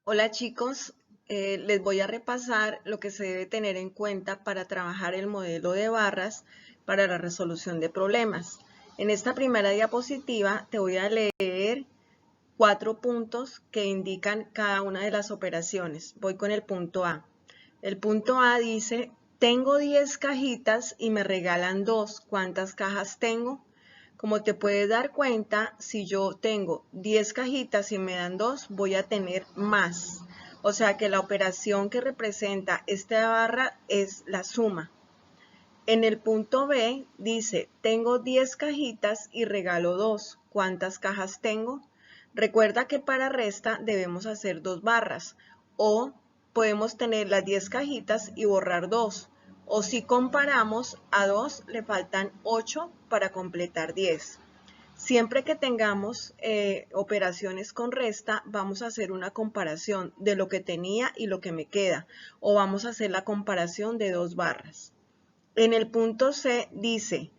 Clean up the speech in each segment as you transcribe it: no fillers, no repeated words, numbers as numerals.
Hola chicos, les voy a repasar lo que se debe tener en cuenta para trabajar el modelo de barras para la resolución de problemas. En esta primera diapositiva te voy a leer 4 puntos que indican cada una de las operaciones. Voy con el punto A. El punto A dice, tengo 10 cajitas y me regalan 2. ¿Cuántas cajas tengo? Como te puedes dar cuenta, si yo tengo 10 cajitas y me dan 2, voy a tener más. O sea que la operación que representa esta barra es la suma. En el punto B dice, tengo 10 cajitas y regalo 2. ¿Cuántas cajas tengo? Recuerda que para resta debemos hacer 2 barras o podemos tener las 10 cajitas y borrar 2. O si comparamos, a 2 le faltan 8 para completar 10. Siempre que tengamos operaciones con resta, vamos a hacer una comparación de lo que tenía y lo que me queda. O vamos a hacer la comparación de 2 barras. En el punto C dice,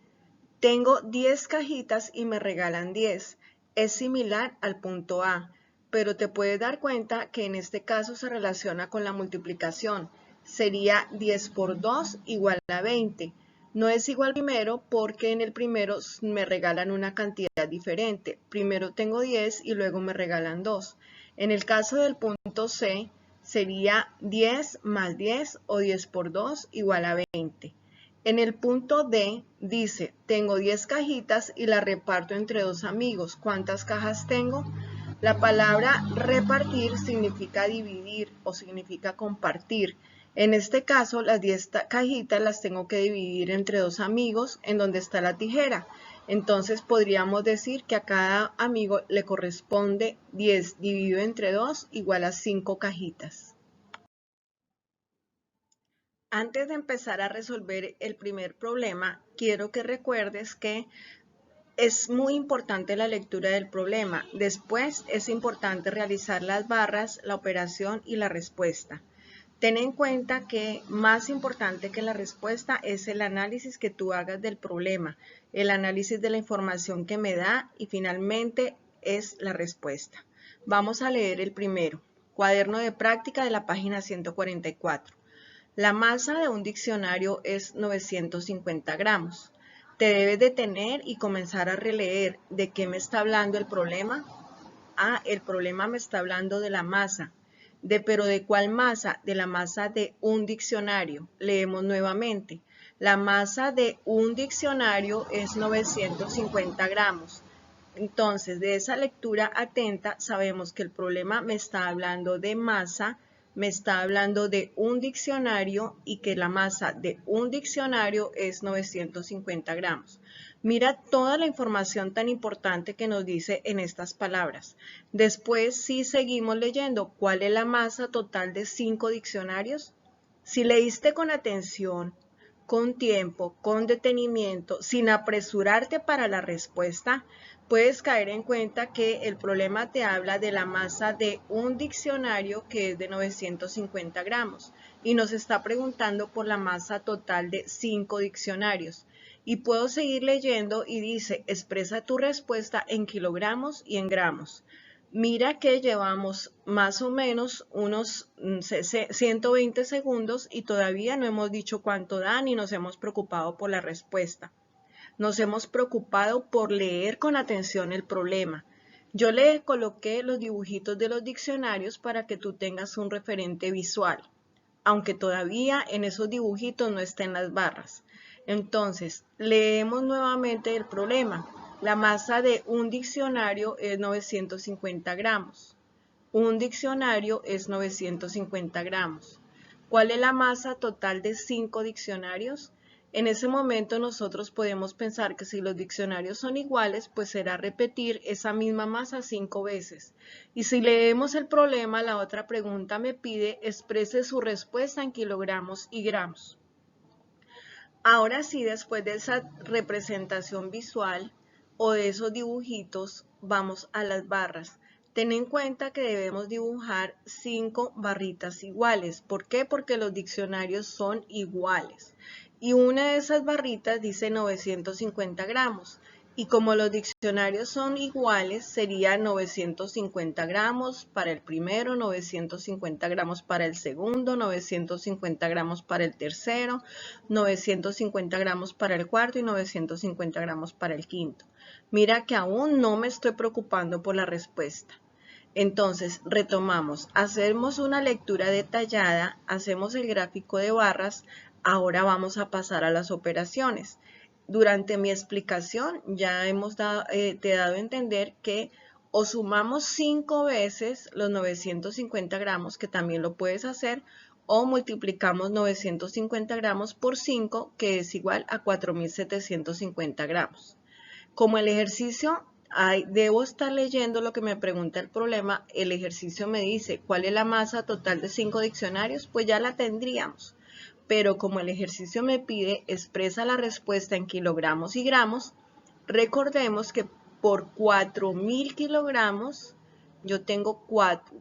tengo 10 cajitas y me regalan 10. Es similar al punto A, pero te puedes dar cuenta que en este caso se relaciona con la multiplicación. Sería 10 por 2 igual a 20. No es igual primero porque en el primero me regalan una cantidad diferente. Primero tengo 10 y luego me regalan 2. En el caso del punto C sería 10 más 10 o 10 por 2 igual a 20. En el punto D dice, tengo 10 cajitas y las reparto entre 2 amigos. ¿Cuántas cajas tengo? La palabra repartir significa dividir o significa compartir. En este caso, las 10 cajitas las tengo que dividir entre 2 amigos en donde está la tijera. Entonces podríamos decir que a cada amigo le corresponde 10 dividido entre 2 igual a 5 cajitas. Antes de empezar a resolver el primer problema, quiero que recuerdes que es muy importante la lectura del problema. Después es importante realizar las barras, la operación y la respuesta. Ten en cuenta que más importante que la respuesta es el análisis que tú hagas del problema, el análisis de la información que me da y finalmente es la respuesta. Vamos a leer el primero, cuaderno de práctica de la página 144. La masa de un diccionario es 950 gramos. Te debes detener y comenzar a releer de qué me está hablando el problema. El problema me está hablando de la masa. Pero ¿de cuál masa? De la masa de un diccionario. Leemos nuevamente. La masa de un diccionario es 950 gramos. Entonces, de esa lectura atenta, sabemos que el problema me está hablando de masa, me está hablando de un diccionario y que la masa de un diccionario es 950 gramos. Mira toda la información tan importante que nos dice en estas palabras. Después, si seguimos leyendo, ¿cuál es la masa total de 5 diccionarios? Si leíste con atención, con tiempo, con detenimiento, sin apresurarte para la respuesta, puedes caer en cuenta que el problema te habla de la masa de un diccionario que es de 950 gramos y nos está preguntando por la masa total de 5 diccionarios. Y puedo seguir leyendo y dice, expresa tu respuesta en kilogramos y en gramos. Mira que llevamos más o menos unos 120 segundos y todavía no hemos dicho cuánto da ni nos hemos preocupado por la respuesta. Nos hemos preocupado por leer con atención el problema. Yo le coloqué los dibujitos de los diccionarios para que tú tengas un referente visual, aunque todavía en esos dibujitos no estén las barras. Entonces, leemos nuevamente el problema. La masa de un diccionario es 950 gramos. Un diccionario es 950 gramos. ¿Cuál es la masa total de 5 diccionarios? En ese momento nosotros podemos pensar que si los diccionarios son iguales, pues será repetir esa misma masa 5 veces. Y si leemos el problema, la otra pregunta me pide exprese su respuesta en kilogramos y gramos. Ahora sí, después de esa representación visual o de esos dibujitos, vamos a las barras. Ten en cuenta que debemos dibujar 5 barritas iguales. ¿Por qué? Porque los diccionarios son iguales. Y una de esas barritas dice 950 gramos Y como los diccionarios son iguales, sería 950 gramos para el primero, 950 gramos para el segundo, 950 gramos para el tercero, 950 gramos para el cuarto y 950 gramos para el quinto. Mira que aún no me estoy preocupando por la respuesta. Entonces, retomamos, hacemos una lectura detallada, hacemos el gráfico de barras, ahora vamos a pasar a las operaciones. Durante mi explicación ya te he dado a entender que o sumamos 5 veces los 950 gramos, que también lo puedes hacer, o multiplicamos 950 gramos por 5, que es igual a 4.750 gramos. Como el ejercicio, debo estar leyendo lo que me pregunta el problema, el ejercicio me dice cuál es la masa total de 5 diccionarios, pues ya la tendríamos. Pero como el ejercicio me pide, expresa la respuesta en kilogramos y gramos, recordemos que por 4.000 kilogramos,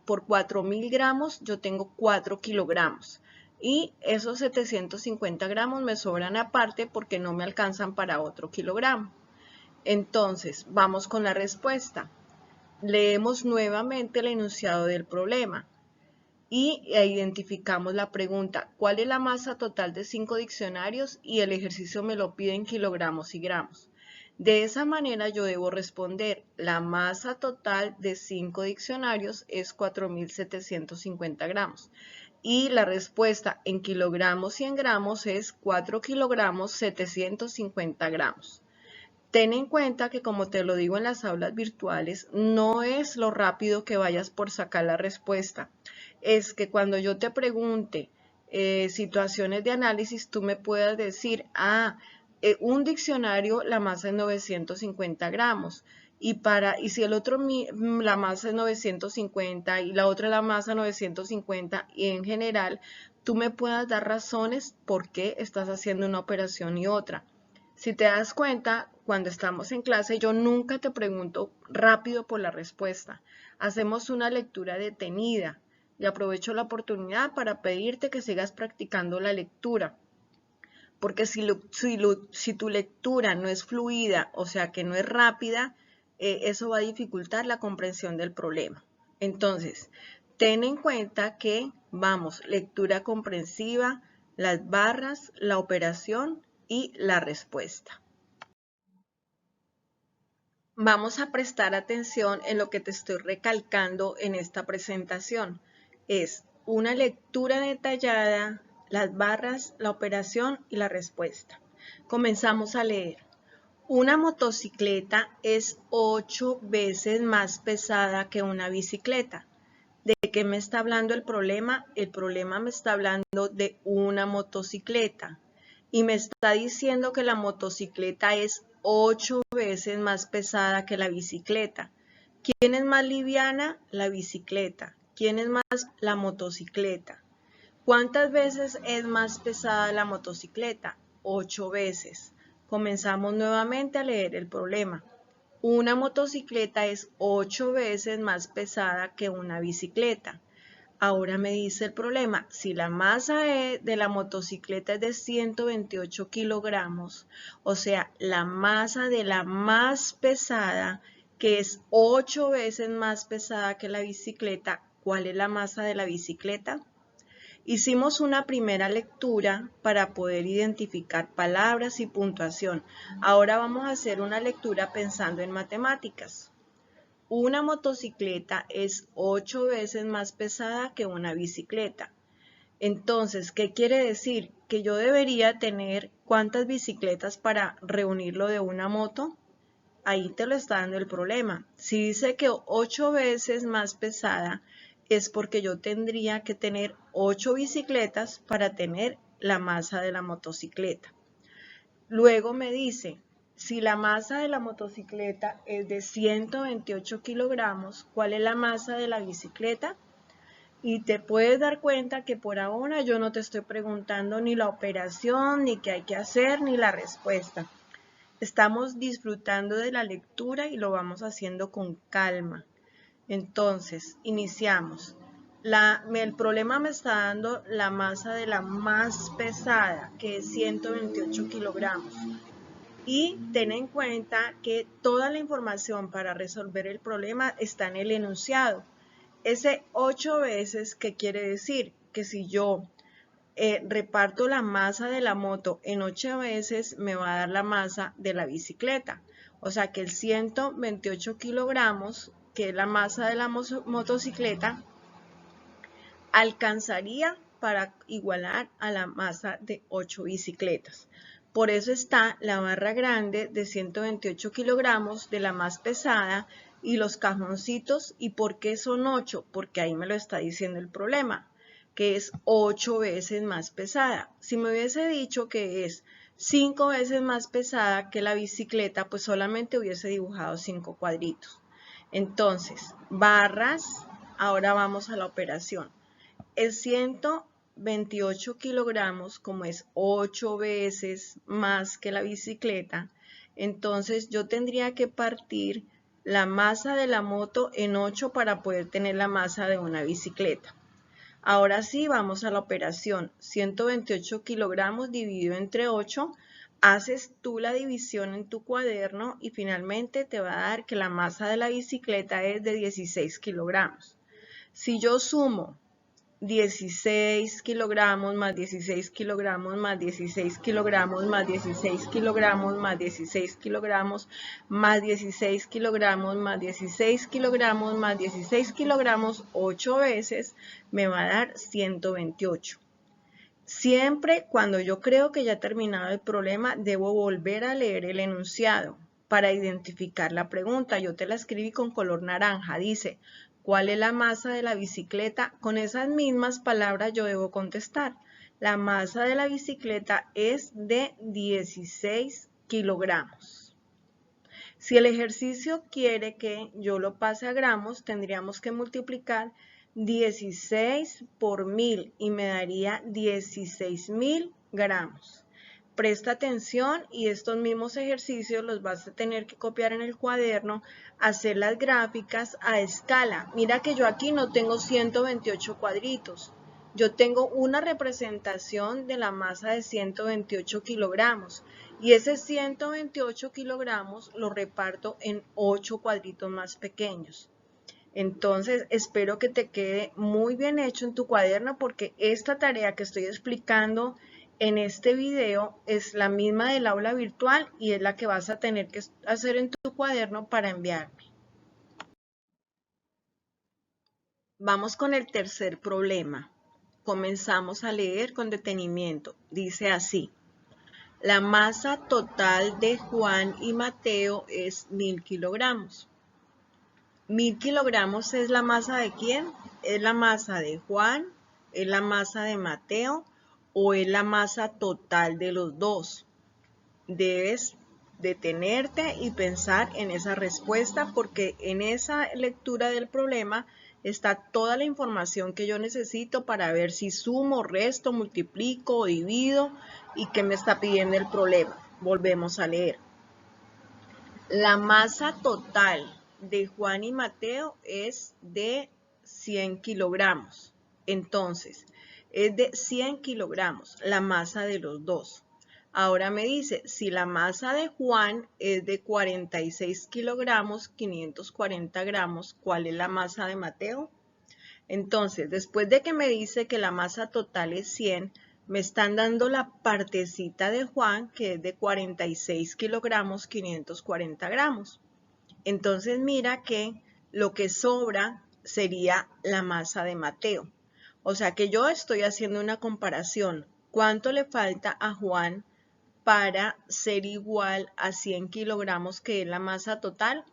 por 4.000 gramos, yo tengo 4 kilogramos. Y esos 750 gramos me sobran aparte porque no me alcanzan para otro kilogramo. Entonces, vamos con la respuesta. Leemos nuevamente el enunciado del problema y identificamos la pregunta, ¿cuál es la masa total de 5 diccionarios? Y el ejercicio me lo pide en kilogramos y gramos. De esa manera yo debo responder, la masa total de 5 diccionarios es 4.750 gramos. Y la respuesta en kilogramos y en gramos es 4 kilogramos 750 gramos. Ten en cuenta que, como te lo digo en las aulas virtuales, no es lo rápido que vayas por sacar la respuesta. Es que cuando yo te pregunte situaciones de análisis, tú me puedas decir, un diccionario, la masa es 950 gramos. Y si el otro, la masa es 950 y la otra la masa 950 y en general, tú me puedas dar razones por qué estás haciendo una operación y otra. Si te das cuenta, cuando estamos en clase, yo nunca te pregunto rápido por la respuesta. Hacemos una lectura detenida y aprovecho la oportunidad para pedirte que sigas practicando la lectura. Porque si tu lectura no es fluida, o sea que no es rápida, eso va a dificultar la comprensión del problema. Entonces, ten en cuenta que vamos, lectura comprensiva, las barras, la operación y la respuesta. Vamos a prestar atención en lo que te estoy recalcando en esta presentación. Es una lectura detallada, las barras, la operación y la respuesta. Comenzamos a leer. Una motocicleta es 8 veces más pesada que una bicicleta. ¿De qué me está hablando el problema? El problema me está hablando de una motocicleta. Y me está diciendo que la motocicleta es 8 veces más pesada que la bicicleta. ¿Quién es más liviana? La bicicleta. ¿Quién es más? La motocicleta. ¿Cuántas veces es más pesada la motocicleta? 8 veces. Comenzamos nuevamente a leer el problema. Una motocicleta es 8 veces más pesada que una bicicleta. Ahora me dice el problema, si la masa de la motocicleta es de 128 kilogramos, o sea, la masa de la más pesada, que es 8 veces más pesada que la bicicleta, ¿cuál es la masa de la bicicleta? Hicimos una primera lectura para poder identificar palabras y puntuación. Ahora vamos a hacer una lectura pensando en matemáticas. Una motocicleta es 8 veces más pesada que una bicicleta. Entonces, ¿qué quiere decir? Que yo debería tener ¿cuántas bicicletas para reunirlo de una moto? Ahí te lo está dando el problema. Si dice que 8 veces más pesada, es porque yo tendría que tener 8 bicicletas para tener la masa de la motocicleta. Luego me dice, si la masa de la motocicleta es de 128 kilogramos, ¿cuál es la masa de la bicicleta? Y te puedes dar cuenta que por ahora yo no te estoy preguntando ni la operación, ni qué hay que hacer, ni la respuesta. Estamos disfrutando de la lectura y lo vamos haciendo con calma. Entonces, iniciamos. El problema me está dando la masa de la más pesada, que es 128 kilogramos. Y ten en cuenta que toda la información para resolver el problema está en el enunciado. Ese 8 veces, ¿qué quiere decir? Que si yo reparto la masa de la moto en 8 veces, me va a dar la masa de la bicicleta. O sea que el 128 kilogramos, que es la masa de la motocicleta, alcanzaría para igualar a la masa de 8 bicicletas. Por eso está la barra grande de 128 kilogramos de la más pesada y los cajoncitos. ¿Y por qué son 8? Porque ahí me lo está diciendo el problema, que es 8 veces más pesada. Si me hubiese dicho que es 5 veces más pesada que la bicicleta, pues solamente hubiese dibujado 5 cuadritos. Entonces, barras, ahora vamos a la operación. El 128 kilogramos, como es 8 veces más que la bicicleta, entonces yo tendría que partir la masa de la moto en 8 para poder tener la masa de una bicicleta. Ahora sí, vamos a la operación. 128 kilogramos dividido entre 8, haces tú la división en tu cuaderno y finalmente te va a dar que la masa de la bicicleta es de 16 kilogramos. Si yo sumo 16 kilogramos más 16 kilogramos más 16 kilogramos más 16 kilogramos más 16 kilogramos más 16 kilogramos más 16 kilogramos más 16 kilogramos 8 veces, me va a dar 128. Siempre cuando yo creo que ya he terminado el problema, debo volver a leer el enunciado para identificar la pregunta. Yo te la escribí con color naranja. Dice, ¿cuál es la masa de la bicicleta? Con esas mismas palabras yo debo contestar. La masa de la bicicleta es de 16 kilogramos. Si el ejercicio quiere que yo lo pase a gramos, tendríamos que multiplicar 16 por 1000 y me daría 16.000 gramos. Presta atención y estos mismos ejercicios los vas a tener que copiar en el cuaderno, hacer las gráficas a escala. Mira que yo aquí no tengo 128 cuadritos. Yo tengo una representación de la masa de 128 kilogramos y ese 128 kilogramos lo reparto en 8 cuadritos más pequeños. Entonces, espero que te quede muy bien hecho en tu cuaderno porque esta tarea que estoy explicando en este video es la misma del aula virtual y es la que vas a tener que hacer en tu cuaderno para enviarme. Vamos con el tercer problema. Comenzamos a leer con detenimiento. Dice así. La masa total de Juan y Mateo es 1000 kilogramos. 1000 kilogramos es la masa de ¿quién? ¿Es la masa de Juan? ¿Es la masa de Mateo? ¿O es la masa total de los dos? Debes detenerte y pensar en esa respuesta porque en esa lectura del problema está toda la información que yo necesito para ver si sumo, resto, multiplico o divido y qué me está pidiendo el problema. Volvemos a leer. La masa total de Juan y Mateo es de 100 kilogramos. Entonces, es de 100 kilogramos la masa de los dos. Ahora me dice, si la masa de Juan es de 46 kilogramos, 540 gramos, ¿cuál es la masa de Mateo? Entonces, después de que me dice que la masa total es 100, me están dando la partecita de Juan, que es de 46 kilogramos, 540 gramos. Entonces, mira que lo que sobra sería la masa de Mateo. O sea que yo estoy haciendo una comparación. ¿Cuánto le falta a Juan para ser igual a 100 kilogramos, que es la masa total?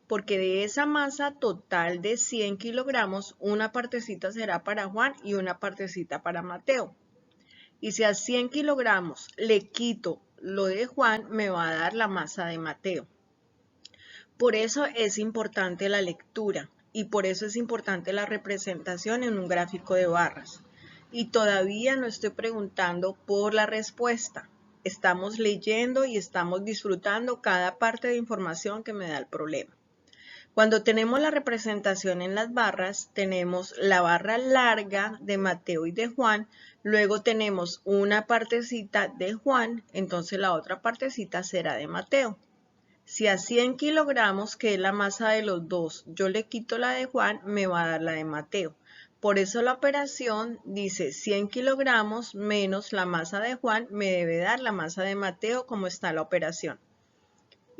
Porque de esa masa total de 100 kilogramos, una partecita será para Juan y una partecita para Mateo. Y si a 100 kilogramos le quito lo de Juan, me va a dar la masa de Mateo. Por eso es importante la lectura y por eso es importante la representación en un gráfico de barras. Y todavía no estoy preguntando por la respuesta. Estamos leyendo y estamos disfrutando cada parte de información que me da el problema. Cuando tenemos la representación en las barras, tenemos la barra larga de Mateo y de Juan, luego tenemos una partecita de Juan, entonces la otra partecita será de Mateo. Si a 100 kilogramos, que es la masa de los dos, yo le quito la de Juan, me va a dar la de Mateo. Por eso la operación dice 100 kilogramos menos la masa de Juan me debe dar la masa de Mateo, como está la operación.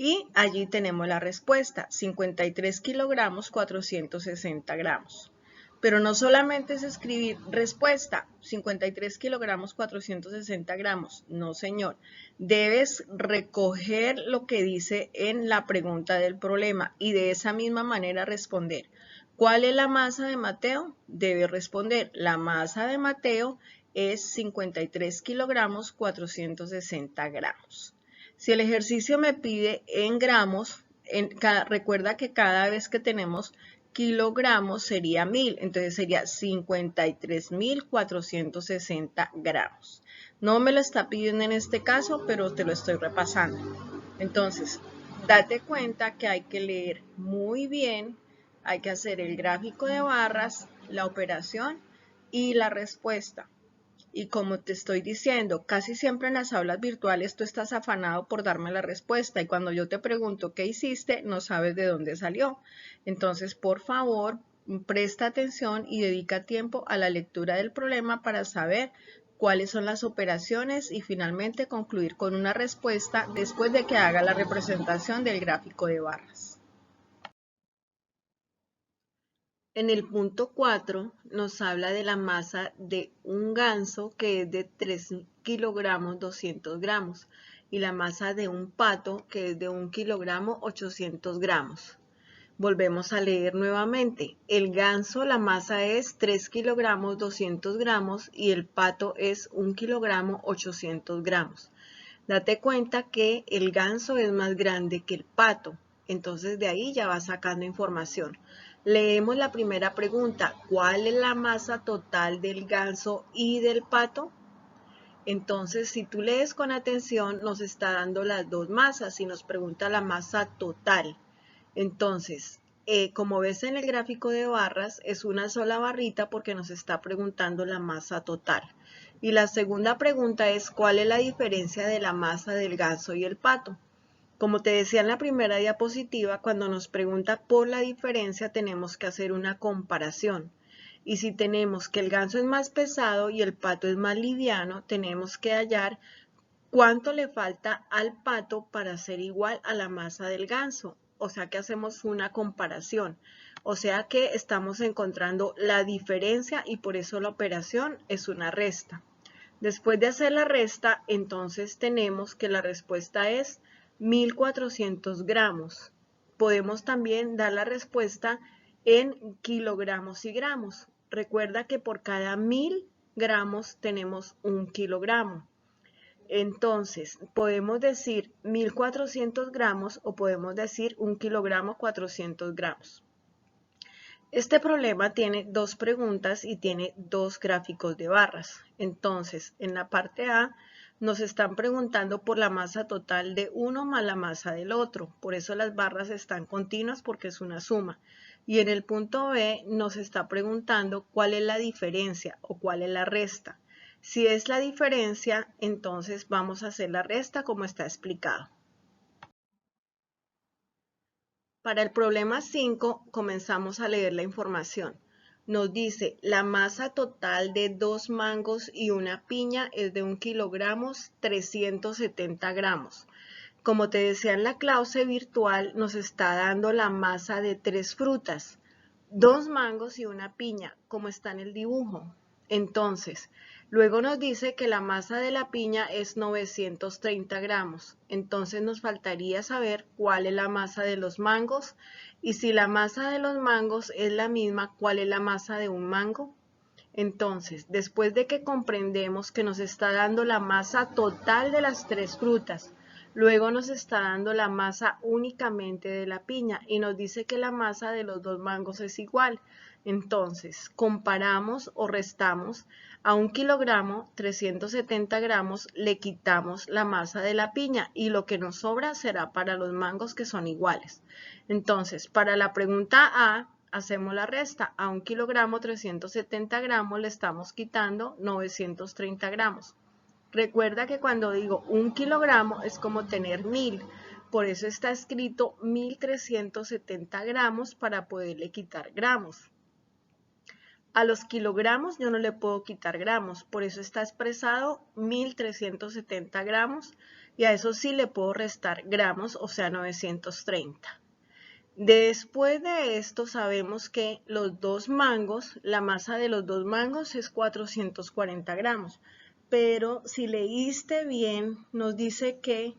Y allí tenemos la respuesta, 53 kilogramos 460 gramos. Pero no solamente es escribir respuesta, 53 kilogramos 460 gramos. No, señor. Debes recoger lo que dice en la pregunta del problema y de esa misma manera responder. ¿Cuál es la masa de Mateo? Debe responder. La masa de Mateo es 53 kilogramos 460 gramos. Si el ejercicio me pide en gramos, recuerda que cada vez que tenemos kilogramos sería 1000, entonces sería 53.460 gramos. No me lo está pidiendo en este caso, pero te lo estoy repasando. Entonces, date cuenta que hay que leer muy bien, hay que hacer el gráfico de barras, la operación y la respuesta. Y como te estoy diciendo, casi siempre en las aulas virtuales tú estás afanado por darme la respuesta y cuando yo te pregunto qué hiciste, no sabes de dónde salió. Entonces, por favor, presta atención y dedica tiempo a la lectura del problema para saber cuáles son las operaciones y finalmente concluir con una respuesta después de que haga la representación del gráfico de barras. En el punto 4 nos habla de la masa de un ganso que es de 3 kilogramos 200 gramos y la masa de un pato que es de 1 kilogramo 800 gramos. Volvemos a leer nuevamente. El ganso, la masa es 3 kilogramos 200 gramos y el pato es 1 kilogramo 800 gramos. Date cuenta que el ganso es más grande que el pato, entonces de ahí ya vas sacando información. Leemos la primera pregunta, ¿cuál es la masa total del ganso y del pato? Entonces, si tú lees con atención, nos está dando las dos masas y nos pregunta la masa total. Entonces, como ves en el gráfico de barras, es una sola barrita porque nos está preguntando la masa total. Y la segunda pregunta es, ¿cuál es la diferencia de la masa del ganso y el pato? Como te decía en la primera diapositiva, cuando nos pregunta por la diferencia tenemos que hacer una comparación. Y si tenemos que el ganso es más pesado y el pato es más liviano, tenemos que hallar cuánto le falta al pato para ser igual a la masa del ganso. O sea que hacemos una comparación. O sea que estamos encontrando la diferencia y por eso la operación es una resta. Después de hacer la resta, entonces tenemos que la respuesta es 1400 gramos. Podemos también dar la respuesta en kilogramos y gramos. Recuerda que por cada 1000 gramos tenemos 1 kilogramo. Entonces, podemos decir 1400 gramos o podemos decir 1 kilogramo 400 gramos. Este problema tiene dos preguntas y tiene dos gráficos de barras. Entonces, en la parte A nos están preguntando por la masa total de uno más la masa del otro. Por eso las barras están continuas porque es una suma. Y en el punto B nos está preguntando cuál es la diferencia o cuál es la resta. Si es la diferencia, entonces vamos a hacer la resta como está explicado. Para el problema 5 comenzamos a leer la información. Nos dice, la masa total de 2 mangos y una piña es de 1 kilogramo 370 gramos. Como te decía en la clase virtual, nos está dando la masa de 3 frutas, 2 mangos y una piña, como está en el dibujo. Entonces, luego nos dice que la masa de la piña es 930 gramos. Entonces nos faltaría saber cuál es la masa de los mangos. Y si la masa de los mangos es la misma, ¿cuál es la masa de un mango? Entonces, después de que comprendemos que nos está dando la masa total de las 3 frutas, Luego nos está dando la masa únicamente de la piña y nos dice que la masa de los dos mangos es igual. Entonces, comparamos o restamos a 1 kilogramo, 370 gramos, le quitamos la masa de la piña y lo que nos sobra será para los mangos que son iguales. Entonces, para la pregunta A, hacemos la resta. A 1 kilogramo, 370 gramos le estamos quitando 930 gramos. Recuerda que cuando digo 1 kilogramo es como tener 1000. Por eso está escrito 1370 gramos para poderle quitar gramos. A los kilogramos yo no le puedo quitar gramos, por eso está expresado 1370 gramos y a eso sí le puedo restar gramos, o sea 930. Después de esto sabemos que los dos mangos, la masa de los dos mangos es 440 gramos, pero si leíste bien nos dice que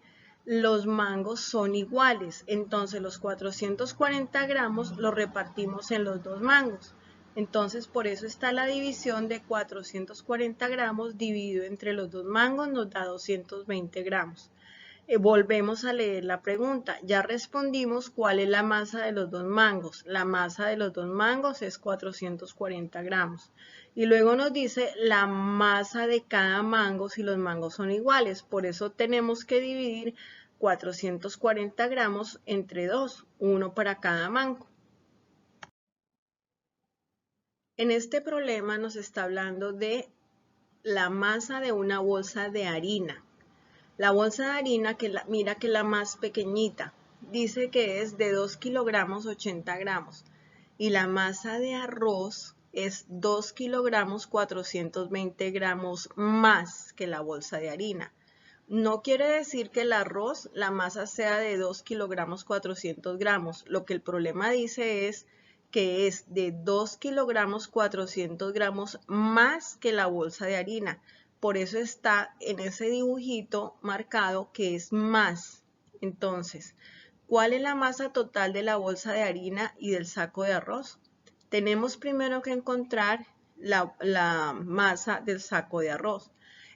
los mangos son iguales, entonces los 440 gramos los repartimos en los dos mangos. Entonces, por eso está la división de 440 gramos dividido entre los dos mangos, nos da 220 gramos. Volvemos a leer la pregunta. Ya respondimos cuál es la masa de los dos mangos. La masa de los dos mangos es 440 gramos. Y luego nos dice la masa de cada mango si los mangos son iguales. Por eso tenemos que dividir 440 gramos entre 2, uno para cada mango. En este problema nos está hablando de la masa de una bolsa de harina. La bolsa de harina, mira que es la más pequeñita, dice que es de 2 kilogramos 80 gramos. Y la masa de arroz es 2 kilogramos 420 gramos más que la bolsa de harina. No quiere decir que el arroz, la masa sea de 2 kilogramos 400 gramos. Lo que el problema dice es que es de 2 kilogramos 400 gramos más que la bolsa de harina. Por eso está en ese dibujito marcado que es más. Entonces, ¿cuál es la masa total de la bolsa de harina y del saco de arroz? Tenemos primero que encontrar la masa del saco de arroz.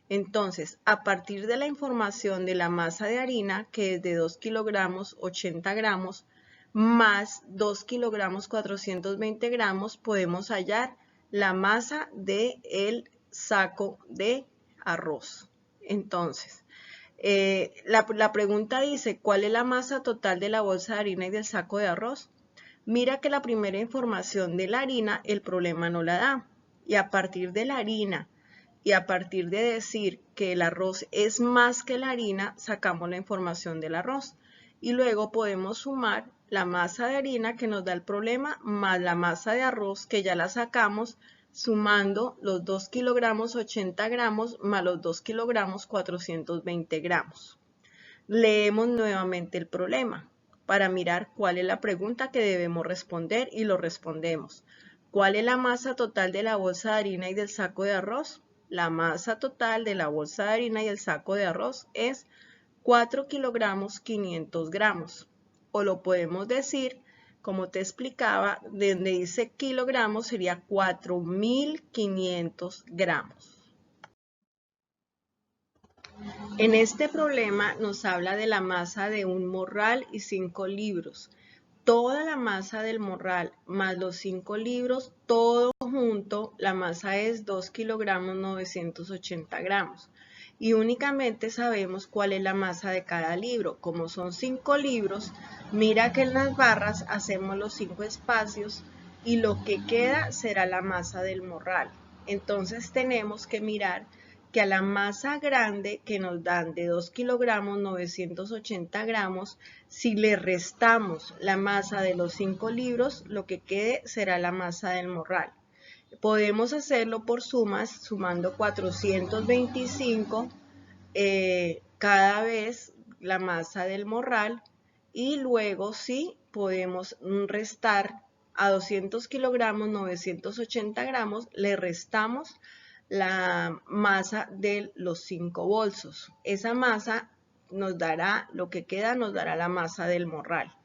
Entonces, a partir de la información de la masa de harina, que es de 2 kilogramos 80 gramos, más 2 kilogramos 420 gramos, podemos hallar la masa del saco de arroz. Entonces, la pregunta dice, ¿cuál es la masa total de la bolsa de harina y del saco de arroz? Mira que la primera información de la harina, el problema no la da. Y a partir de la harina y a partir de decir que el arroz es más que la harina, sacamos la información del arroz. Y luego podemos sumar la masa de harina que nos da el problema más la masa de arroz que ya la sacamos, sumando los 2 kilogramos 80 gramos más los 2 kilogramos 420 gramos. Leemos nuevamente el problema para mirar cuál es la pregunta que debemos responder y lo respondemos. ¿Cuál es la masa total de la bolsa de harina y del saco de arroz? La masa total de la bolsa de harina y el saco de arroz es 4 kilogramos 500 gramos. O lo podemos decir, como te explicaba, donde dice kilogramos sería 4500 gramos. En este problema nos habla de la masa de un morral y 5 libros. Toda la masa del morral más los 5 libros, todo junto, la masa es 2 kilogramos 980 gramos. Y únicamente sabemos cuál es la masa de cada libro. Como son 5 libros, mira que en las barras hacemos los 5 espacios y lo que queda será la masa del morral. Entonces tenemos que mirar que a la masa grande que nos dan de 2 kilogramos 980 gramos, si le restamos la masa de los 5 libros, lo que quede será la masa del morral. Podemos hacerlo por sumas, sumando 425 cada vez la masa del morral y luego sí podemos restar a 200 kilogramos 980 gramos, le restamos la masa de los 5 bolsos. Esa masa nos dará, lo que queda nos dará la masa del morral.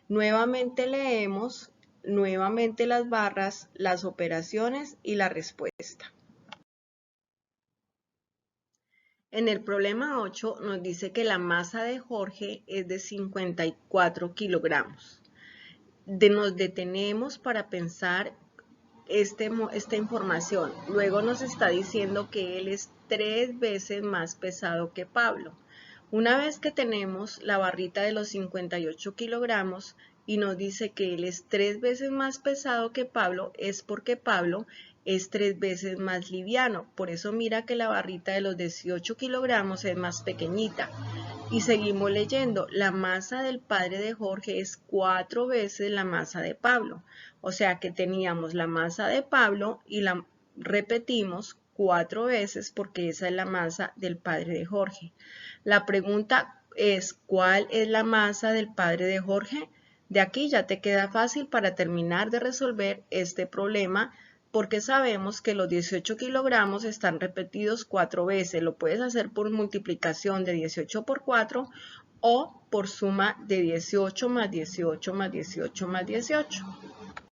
Nuevamente leemos, nuevamente las barras, las operaciones y la respuesta. En el problema 8 nos dice que la masa de Jorge es de 54 kilogramos. Nos detenemos para pensar esta información. Luego nos está diciendo que él es 3 veces más pesado que Pablo. Una vez que tenemos la barrita de los 58 kilogramos y nos dice que él es 3 veces más pesado que Pablo, es porque Pablo es 3 veces más liviano. Por eso mira que la barrita de los 18 kilogramos es más pequeñita. Y seguimos leyendo, la masa del padre de Jorge es 4 veces la masa de Pablo. O sea que teníamos la masa de Pablo y la repetimos 4 veces porque esa es la masa del padre de Jorge. La pregunta es, ¿cuál es la masa del padre de Jorge? De aquí ya te queda fácil para terminar de resolver este problema porque sabemos que los 18 kilogramos están repetidos 4 veces. Lo puedes hacer por multiplicación de 18 por 4 o por suma de 18 más 18 más 18 más 18.